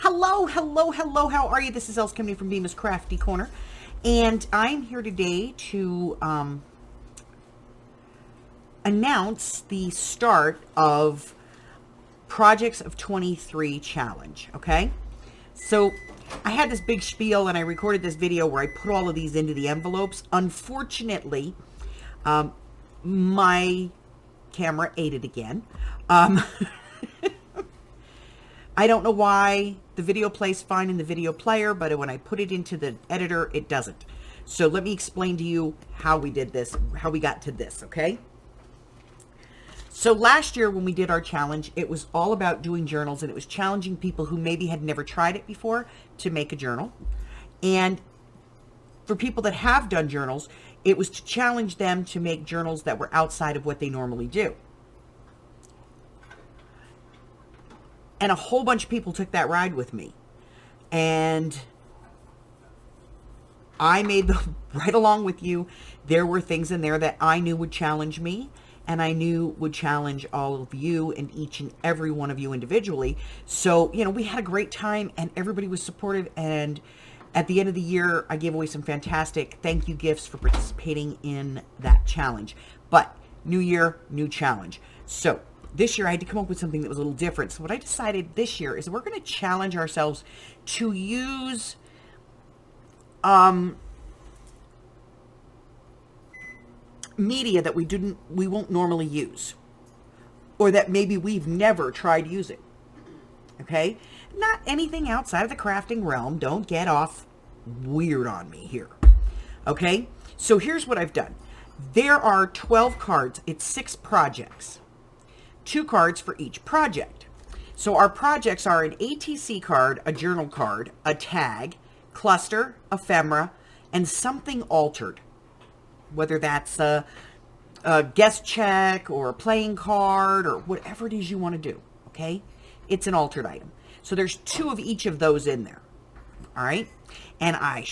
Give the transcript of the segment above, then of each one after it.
Hello, hello, hello. How are you? This is Els Kimney from Bemis Crafty Corner, and I'm here today to announce the start of Projects of 23 Challenge. Okay, so I had this big spiel, and I recorded this video where I put all of these into the envelopes. Unfortunately, my camera ate it again. I don't know why the video plays fine in the video player, but when I put it into the editor, it doesn't. So let me explain to you how we did this, how we got to this, okay? So last year when we did our challenge, it was all about doing journals, and it was challenging people who maybe had never tried it before to make a journal. And for people that have done journals, it was to challenge them to make journals that were outside of what they normally do. And a whole bunch of people took that ride with me. And I made them right along with you. There were things in there that I knew would challenge me, and I knew would challenge all of you and each and every one of you individually. So, we had a great time, and everybody was supportive. And at the end of the year, I gave away some fantastic thank you gifts for participating in that challenge. But new year, new challenge. So this year I had to come up with something that was a little different. So what I decided this year is we're going to challenge ourselves to use media that we won't normally use, or that maybe we've never tried using. Okay? Not anything outside of the crafting realm. Don't get off weird on me here. Okay? So here's what I've done. There are 12 cards. It's 6 projects. 2 cards for each project. So our projects are an ATC card, a journal card, a tag, cluster, ephemera, and something altered. Whether that's a guest check or a playing card or whatever it is you want to do. Okay? It's an altered item. So there's 2 of each of those in there. All right? And I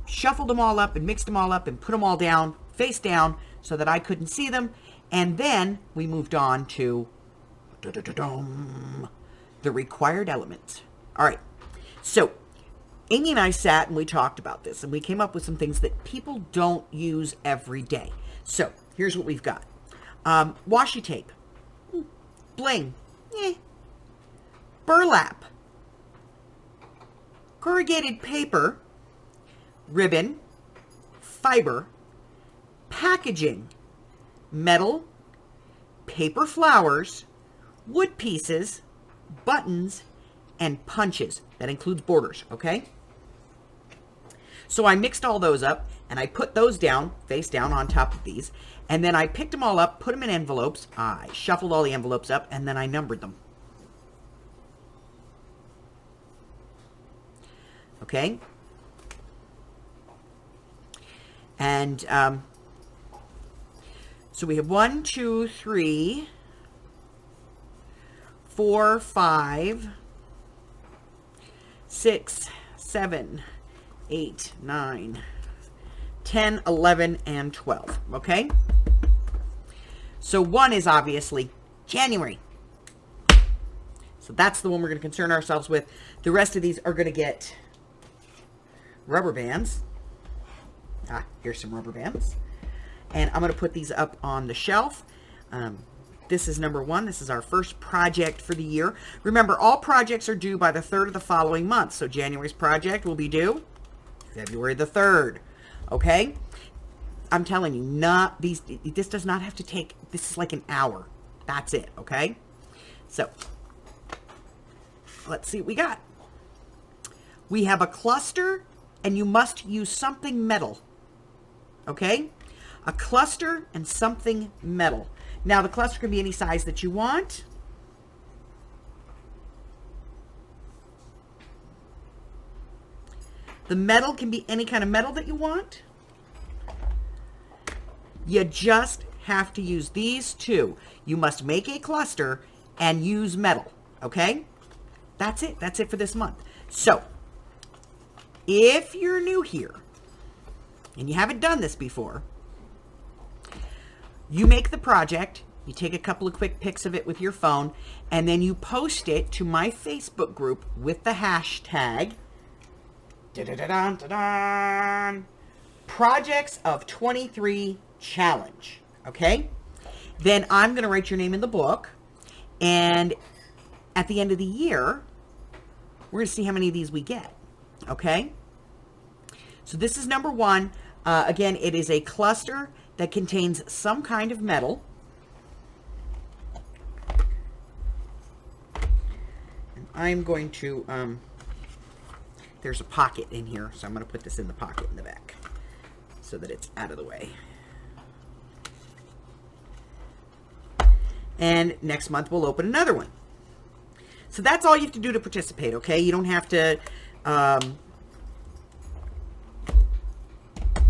shuffled them all up and mixed them all up and put them all down, face down, so that I couldn't see them. And then we moved on to the required elements. All right. So Amy and I sat and we talked about this, and we came up with some things that people don't use every day. So here's what we've got. Washi tape. Bling. Burlap. Corrugated paper. Ribbon. Fiber. Packaging. Metal, paper flowers, wood pieces, buttons, and punches. That includes borders, okay? So I mixed all those up, and I put those down, face down on top of these, and then I picked them all up, put them in envelopes. I shuffled all the envelopes up, and then I numbered them. Okay? And, so we have 1, 2, 3, 4, 5, 6, 7, 8, 9, 10, 11, and 12. Okay? So 1 is obviously January. So that's the one we're going to concern ourselves with. The rest of these are going to get rubber bands. Here's some rubber bands. And I'm going to put these up on the shelf. This is number 1. This is our first project for the year. Remember, all projects are due by the 3rd of the following month. So January's project will be due February the 3rd. Okay? I'm telling you, this does not have to take, this is like an hour. That's it, okay? So, let's see what we got. We have a cluster, and you must use something metal. Okay? A cluster and something metal. Now, the cluster can be any size that you want. The metal can be any kind of metal that you want. You just have to use these 2. You must make a cluster and use metal. Okay? That's it. That's it for this month. So, if you're new here and you haven't done this before, you make the project, You take a couple of quick pics of it with your phone, and then you post it to my Facebook group with the hashtag Projects of 23 Challenge. Okay? Then I'm going to write your name in the book, and at the end of the year, we're going to see how many of these we get. Okay? So this is number 1. Again, it is a cluster that contains some kind of metal. And I'm going to, there's a pocket in here, so I'm going to put this in the pocket in the back so that it's out of the way. And next month we'll open another one. So that's all you have to do to participate, okay? You don't have to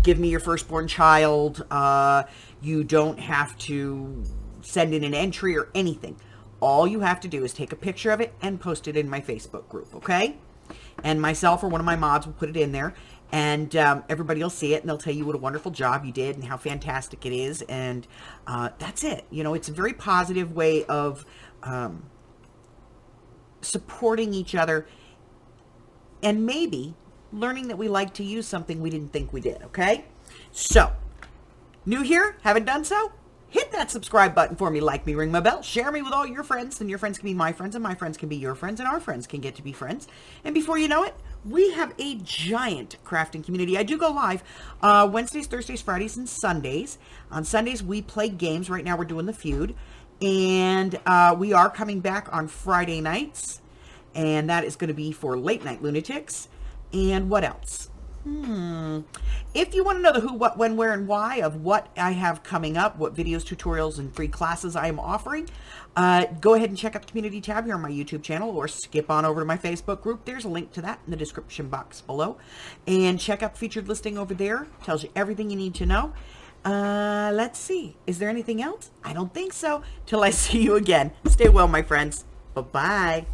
give me your firstborn child. You don't have to send in an entry or anything. All you have to do is take a picture of it and post it in my Facebook group, okay? And myself or one of my mods will put it in there, and everybody will see it, and they'll tell you what a wonderful job you did and how fantastic it is, and that's it. You know, it's a very positive way of supporting each other, and maybe learning that we like to use something we didn't think we did, okay? So, new here, haven't done so? Hit that subscribe button for me, like me, ring my bell, share me with all your friends, and your friends can be my friends, and my friends can be your friends, and our friends can get to be friends. And before you know it, we have a giant crafting community. I do go live Wednesdays, Thursdays, Fridays, and Sundays. On Sundays, we play games. Right now, we're doing The Feud. And we are coming back on Friday nights, and that is going to be for Late Night Lunatics. And what else? If you want to know the who, what, when, where, and why of what I have coming up, what videos, tutorials, and free classes I am offering, go ahead and check out the community tab here on my YouTube channel, or skip on over to my Facebook group. There's a link to that in the description box below. And check out the featured listing over there. Tells you everything you need to know. Let's see. Is there anything else? I don't think so. Till I see you again. Stay well, my friends. Bye-bye.